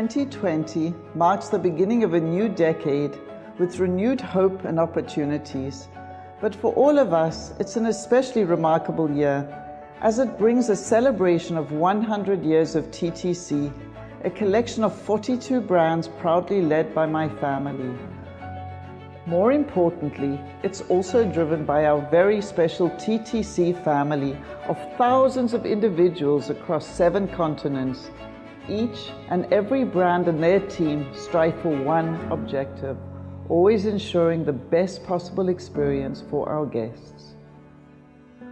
2020 marks the beginning of a new decade with renewed hope and opportunities. But for all of us, it's an especially remarkable year, as it brings a celebration of 100 years of TTC, a collection of 42 brands proudly led by my family. More importantly, it's also driven by our very special TTC family of thousands of individuals across 7 continents. Each and every brand and their team strive for one objective, always ensuring the best possible experience for our guests.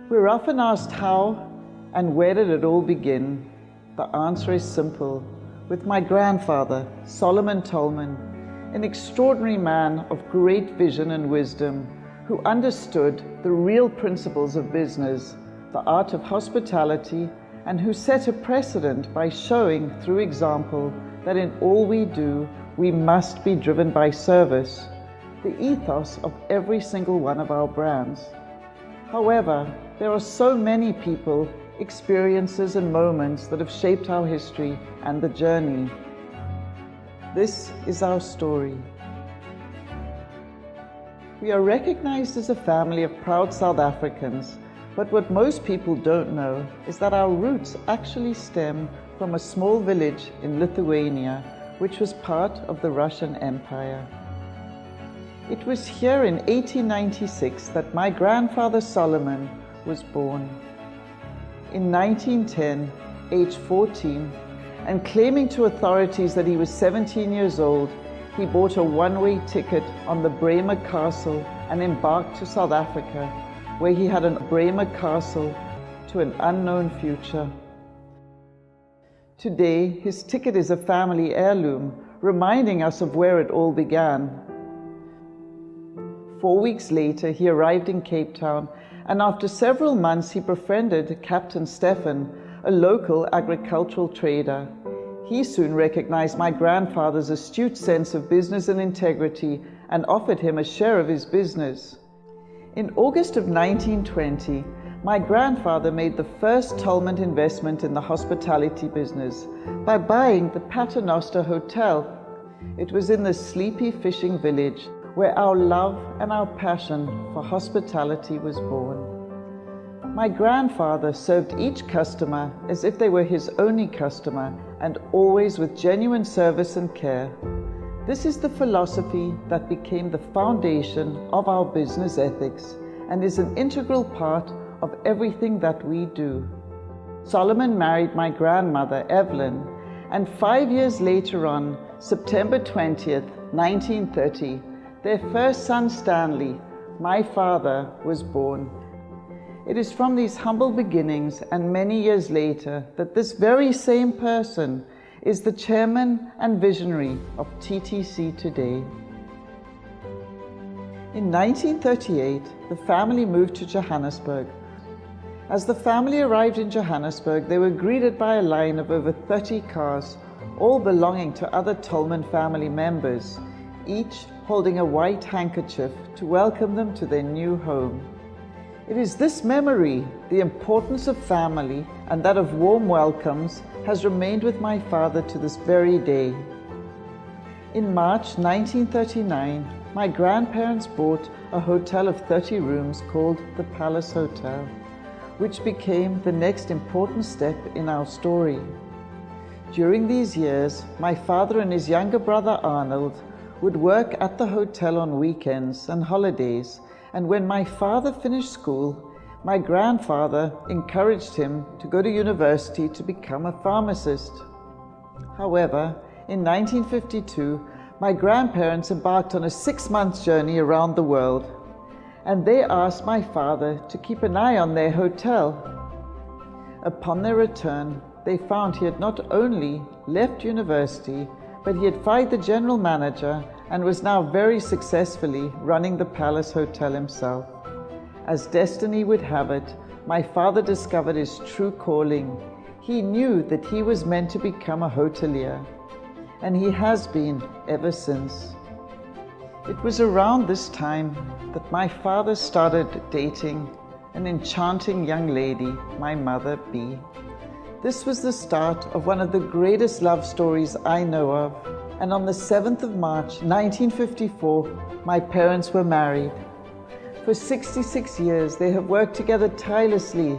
We're often asked how and where did it all begin? The answer is simple. With my grandfather, Solomon Tollman, an extraordinary man of great vision and wisdom, who understood the real principles of business, the art of hospitality, and who set a precedent by showing through example that in all we do, we must be driven by service, the ethos of every single one of our brands. However, there are so many people, experiences, and moments that have shaped our history and the journey. This is our story. We are recognized as a family of proud South Africans, but what most people don't know is that our roots actually stem from a small village in Lithuania, which was part of the Russian Empire. It was here in 1896 that my grandfather Solomon was born. In 1910, age 14, and claiming to authorities that he was 17 years old, he bought a one-way ticket on the Bremer Castle and embarked to South Africa, where he had a Bremer Castle to an unknown future. Today, his ticket is a family heirloom, reminding us of where it all began. 4 weeks later, he arrived in Cape Town, and after several months, he befriended Captain Stefan, a local agricultural trader. He soon recognized my grandfather's astute sense of business and integrity and offered him a share of his business. In August of 1920, my grandfather made the first Tollman investment in the hospitality business by buying the Paternoster Hotel. It was in the sleepy fishing village where our love and our passion for hospitality was born. My grandfather served each customer as if they were his only customer, and always with genuine service and care. This is the philosophy that became the foundation of our business ethics and is an integral part of everything that we do. Solomon married my grandmother, Evelyn, and 5 years later on, September 20th, 1930, their first son, Stanley, my father, was born. It is from these humble beginnings and many years later that this very same person is the chairman and visionary of TTC today. In 1938, the family moved to Johannesburg. As the family arrived in Johannesburg, they were greeted by a line of over 30 cars, all belonging to other Tollman family members, each holding a white handkerchief to welcome them to their new home. It is this memory, the importance of family and that of warm welcomes, has remained with my father to this very day. In March 1939, my grandparents bought a hotel of 30 rooms called the Palace Hotel, which became the next important step in our story. During these years, my father and his younger brother Arnold would work at the hotel on weekends and holidays, and when my father finished school, my grandfather encouraged him to go to university to become a pharmacist. However, in 1952, my grandparents embarked on a 6-month journey around the world, and they asked my father to keep an eye on their hotel. Upon their return, they found he had not only left university, but he had fired the general manager and was now very successfully running the Palace Hotel himself. As destiny would have it, my father discovered his true calling. He knew that he was meant to become a hotelier, and he has been ever since. It was around this time that my father started dating an enchanting young lady, my mother, Bee. This was the start of one of the greatest love stories I know of. And on the 7th of March, 1954, my parents were married. For 66 years, they have worked together tirelessly,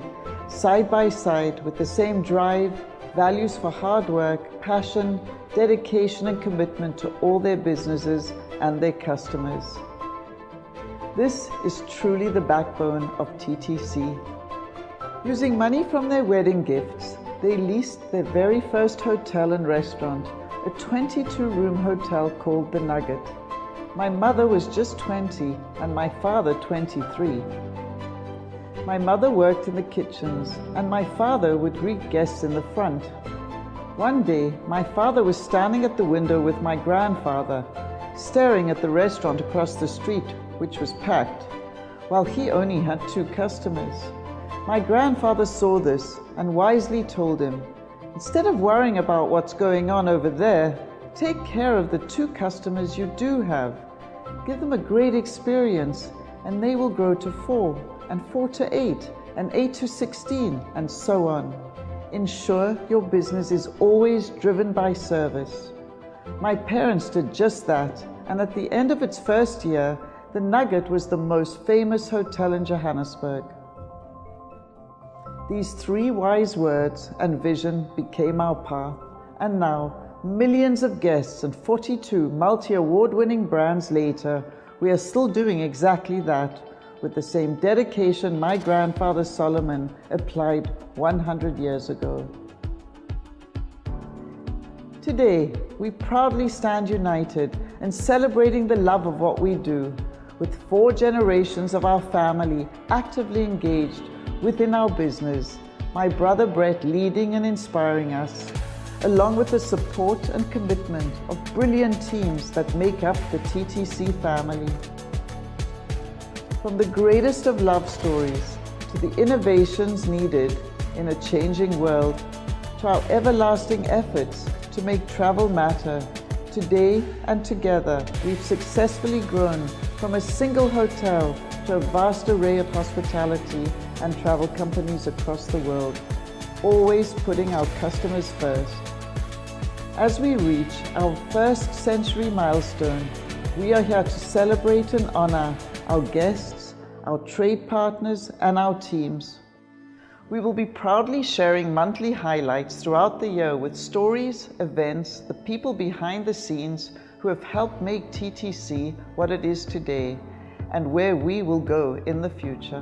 side by side, with the same drive, values for hard work, passion, dedication, and commitment to all their businesses and their customers. This is truly the backbone of TTC. Using money from their wedding gifts, they leased their very first hotel and restaurant, a 22-room hotel called The Nugget. My mother was just 20 and my father 23. My mother worked in the kitchens and my father would greet guests in the front. One day, my father was standing at the window with my grandfather, staring at the restaurant across the street, which was packed, while he only had 2 customers. My grandfather saw this and wisely told him, "Instead of worrying about what's going on over there, take care of the 2 customers you do have. Give them a great experience and they will grow to 4, and 4 to 8, and 8 to 16, and so on. Ensure your business is always driven by service." My parents did just that, and at the end of its first year, The Nugget was the most famous hotel in Johannesburg. These 3 wise words and vision became our path, and now, millions of guests and 42 multi-award-winning brands later, we are still doing exactly that, with the same dedication my grandfather Solomon applied 100 years ago. Today, we proudly stand united and celebrating the love of what we do, with 4 generations of our family actively engaged within our business, my brother Brett leading and inspiring us, along with the support and commitment of brilliant teams that make up the TTC family. From the greatest of love stories to the innovations needed in a changing world, to our everlasting efforts to make travel matter, today and together we've successfully grown from a single hotel to a vast array of hospitality and travel companies across the world, always putting our customers first. As we reach our 1st century milestone, we are here to celebrate and honor our guests, our trade partners, and our teams. We will be proudly sharing monthly highlights throughout the year with stories, events, the people behind the scenes who have helped make TTC what it is today, and where we will go in the future.